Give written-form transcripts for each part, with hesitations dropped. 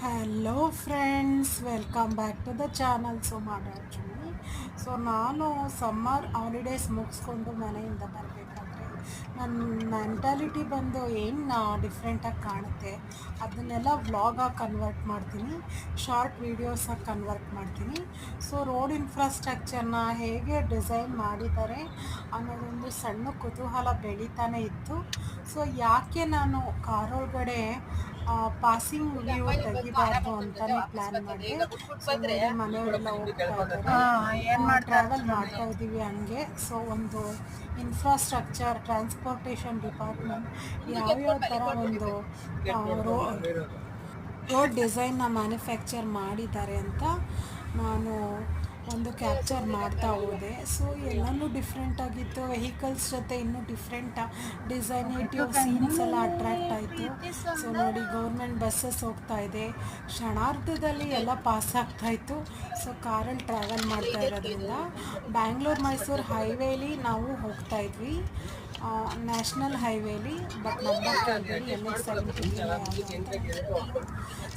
Hello friends, welcome back to the channel ಸುಮಾರಾರ್ಜುನಿ. So ನಾನು summer holidays ಮುಗಿಸ್ಕೊಂಡು ಮನೆಯಿಂದ ಬರಬೇಕಾದ್ರೆ ನನ್ನ ಮೆಂಟಾಲಿಟಿ ಬಂದು ಏನು ಡಿಫ್ರೆಂಟಾಗಿ ಕಾಣುತ್ತೆ ಅದನ್ನೆಲ್ಲ ವ್ಲಾಗಾಗಿ ಕನ್ವರ್ಟ್ ಮಾಡ್ತೀನಿ, ಶಾರ್ಟ್ ವೀಡಿಯೋಸಾಗಿ ಕನ್ವರ್ಟ್ ಮಾಡ್ತೀನಿ. ಸೊ ರೋಡ್ ಇನ್ಫ್ರಾಸ್ಟ್ರಕ್ಚರ್ನ ಹೇಗೆ ಡಿಸೈನ್ ಮಾಡಿದ್ದಾರೆ ಅನ್ನೋದೊಂದು ಸಣ್ಣ ಕುತೂಹಲ ಬೆಳೀತಾನೆ ಇತ್ತು. ಸೊ ಯಾಕೆ ನಾನು ಕಾರೊಳಗಡೆ ಪಾಸಿಂಗ್ ವ್ಯೂ ತೆಗಿಬಾರ್ದು ಅಂತಾನೆ ಪ್ಲ್ಯಾನ್ ಮಾಡಿದೆ. ಸೊ ನೋಡಿ, ಮನೆಯವರೆಲ್ಲ ಹೋಗ್ತಾ ಇದ್ದಾರೆ, ಟ್ರಾವೆಲ್ ಮಾಡ್ತಾ ಇದ್ದೀವಿ ಹಂಗೆ. ಸೊ ಒಂದು ಇನ್ಫ್ರಾಸ್ಟ್ರಕ್ಚರ್, ಟ್ರಾನ್ಸ್ಪೋರ್ಟೇಷನ್ ಡಿಪಾರ್ಟ್ಮೆಂಟ್ ಯಾವ್ಯಾವ ಥರ ಒಂದು ರೋಡ್ ಡಿಸೈನ್ನ ಮ್ಯಾನುಫ್ಯಾಕ್ಚರ್ ಮಾಡಿದ್ದಾರೆ ಅಂತ ನಾನು ಒಂದು ಕ್ಯಾಪ್ಚರ್ ಮಾಡ್ತಾ ಹೋದೆ. ಸೊ ಎಲ್ಲನೂ ಡಿಫ್ರೆಂಟಾಗಿತ್ತು. ವೆಹಿಕಲ್ಸ್ ಜೊತೆ ಇನ್ನೂ ಡಿಫ್ರೆಂಟ್ ಡಿಸೈನೇಟಿವ್ ಸೀನ್ಸ್ ಎಲ್ಲ ಅಟ್ರ್ಯಾಕ್ಟ್ ಆಯಿತು. ಸೊ ನೋಡಿ, ಗೌರ್ಮೆಂಟ್ ಬಸ್ಸಸ್ ಹೋಗ್ತಾ ಇದೆ, ಕ್ಷಣಾರ್ಧದಲ್ಲಿ ಎಲ್ಲ ಪಾಸ್ ಆಗ್ತಾಯಿತ್ತು. ಸೊ ಕಾರಲ್ಲಿ ಟ್ರಾವೆಲ್ ಮಾಡ್ತಾ ಇರೋದ್ರಿಂದ ಬ್ಯಾಂಗ್ಳೂರು ಮೈಸೂರು ಹೈವೇಲಿ ನಾವು ಹೋಗ್ತಾ ಇದ್ವಿ, ನ್ಯಾಷನಲ್ ಹೈವೇಲಿ. ಬಟ್ ನಂಬರ್ ಕೇಳಬೇಡಿ,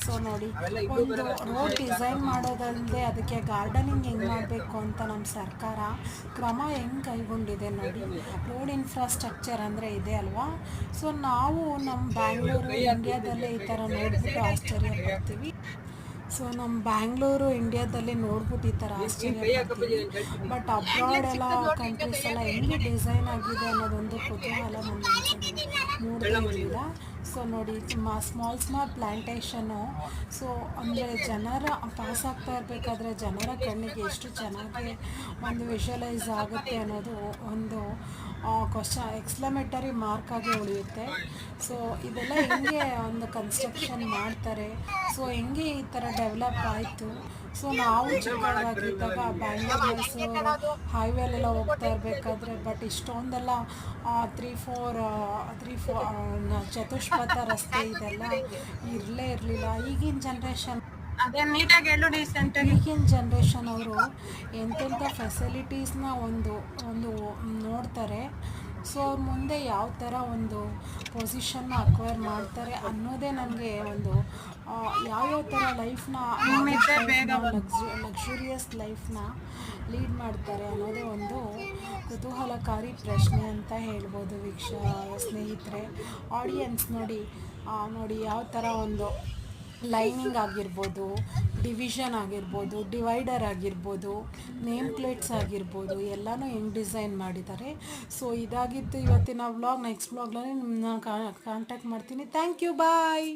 ಸೊ ನೋಡಿ, ಒಂದು ರೋಡ್ ಡಿಸೈನ್ ಮಾಡೋದಲ್ಲದೆ ಅದಕ್ಕೆ ಗಾರ್ಡನಿಂಗ್ ಹೆಂಗೆ ಮಾಡಬೇಕು ಅಂತ ನಮ್ಮ ಸರ್ಕಾರ ಕ್ರಮ ಹೆಂಗೆ ಕೈಗೊಂಡಿದೆ ನೋಡಿ. ರೋಡ್ ಇನ್ಫ್ರಾಸ್ಟ್ರಕ್ಚರ್ ಅಂದರೆ ಇದೆ ಅಲ್ವಾ. ಸೊ ನಾವು ನಮ್ಮ ಬ್ಯಾಂಗ್ಳೂರು ಇಂಡಿಯಾದಲ್ಲೇ ಈ ಥರ ನೋಡ್ಬಿಟ್ಟು ಆಶ್ಚರ್ಯ ಪಡ್ತೀವಿ. ಸೊ ನಮ್ಮ ಬ್ಯಾಂಗ್ಳೂರು ಇಂಡಿಯಾದಲ್ಲಿ ನೋಡ್ಬಿಟ್ಟು ಈ ಥರ ಆಶ್ಚರ್ಯ ಪಡ್ತೀವಿ. ಬಟ್ ಅಬ್ರಾಡ್ ಎಲ್ಲ ಕಂಟ್ರೀಸ್ ಎಲ್ಲ ಹೆಂಗೆ ಡಿಸೈನ್ ಆಗಿದೆ ಅನ್ನೋದೊಂದು ಕುತೂಹಲ ನನ್ನ ಮನಸ್ಸಿಗೆ ನೋಡ್ತಾ ಇರಲಿಲ್ಲ. ಸೊ ನೋಡಿ, ಸ್ಮಾಲ್ ಪ್ಲ್ಯಾಂಟೇಷನ್ನು. ಸೊ ಅಂದರೆ ಜನರ ಪಾಸ್ ಆಗ್ತಾ ಇರಬೇಕಾದ್ರೆ ಜನರ ಕಣ್ಣಿಗೆ ಎಷ್ಟು ಚೆನ್ನಾಗಿ ಒಂದು ವಿಷುವಲೈಸ್ ಆಗುತ್ತೆ ಅನ್ನೋದು ಒಂದು ಎಕ್ಸ್ಕ್ಲಮೇಟರಿ ಮಾರ್ಕ್ ಆಗಿ ಉಳಿಯುತ್ತೆ. ಸೊ ಇದೆಲ್ಲ ಹೆಂಗೆ ಒಂದು ಕನ್ಸ್ಟ್ರಕ್ಷನ್ ಮಾಡ್ತಾರೆ, ಸೊ ಹೆಂಗೆ ಈ ಥರ ಡೆವಲಪ್ ಆಯಿತು. ಸೊ ನಾವು ಚಿಕ್ಕದಾಗಿದ್ದಾಗ ಬ್ಯಾಂಗ್ಳೂರು ಮೈಸೂರು ಹೈವೇಲೆಲ್ಲ ಹೋಗ್ತಾ ಇರಬೇಕಾದ್ರೆ ಬಟ್ ಇಷ್ಟೊಂದೆಲ್ಲ ತ್ರೀ ಫೋರ್ ಚತುಷ್ಪಥ ರಸ್ತೆ ಇದೆಲ್ಲ ಇರಲೇ ಇರಲಿಲ್ಲ. ಈಗಿನ ಜನ್ರೇಷನ್ ಈಗಿನ ಜನ್ರೇಷನ್ ಅವರು ಎಂತೆಂಥ ಫೆಸಿಲಿಟೀಸ್ನ ಒಂದು ನೋಡ್ತಾರೆ. ಸೊ ಅವ್ರ ಮುಂದೆ ಯಾವ ಥರ ಒಂದು ಪೊಸಿಷನ್ನ ಅಕ್ವೈರ್ ಮಾಡ್ತಾರೆ ಅನ್ನೋದೇ ನನಗೆ ಒಂದು ಯಾವ್ಯಾವ ಥರ ಲೈಫ್ನ ಲಕ್ಸುರಿಯಸ್ ಲೈಫ್ನ ಲೀಡ್ ಮಾಡ್ತಾರೆ ಅನ್ನೋದೇ ಒಂದು ಕುತೂಹಲಕಾರಿ ಪ್ರಶ್ನೆ ಅಂತ ಹೇಳ್ಬೋದು. ಸ್ನೇಹಿತರೆ, ಆಡಿಯನ್ಸ್ ನೋಡಿ ಯಾವ ಥರ ಒಂದು ಲೈನಿಂಗ್ ಆಗಿರ್ಬೋದು, ಡಿವಿಷನ್ ಆಗಿರ್ಬೋದು, ಡಿವೈಡರ್ ಆಗಿರ್ಬೋದು, ನೇಮ್ ಪ್ಲೇಟ್ಸ್ ಆಗಿರ್ಬೋದು, ಎಲ್ಲನೂ ಹೆಂಗೆ ಡಿಸೈನ್ ಮಾಡಿದ್ದಾರೆ. ಸೊ ಇದಾಗಿತ್ತು ಇವತ್ತಿನ ವ್ಲಾಗ್. ನೆಕ್ಸ್ಟ್ ವ್ಲಾಗ್ನಲ್ಲಿ ನಿಮ್ಮನ್ನ ಕಾಂಟ್ಯಾಕ್ಟ್ ಮಾಡ್ತೀನಿ. Thank you, bye.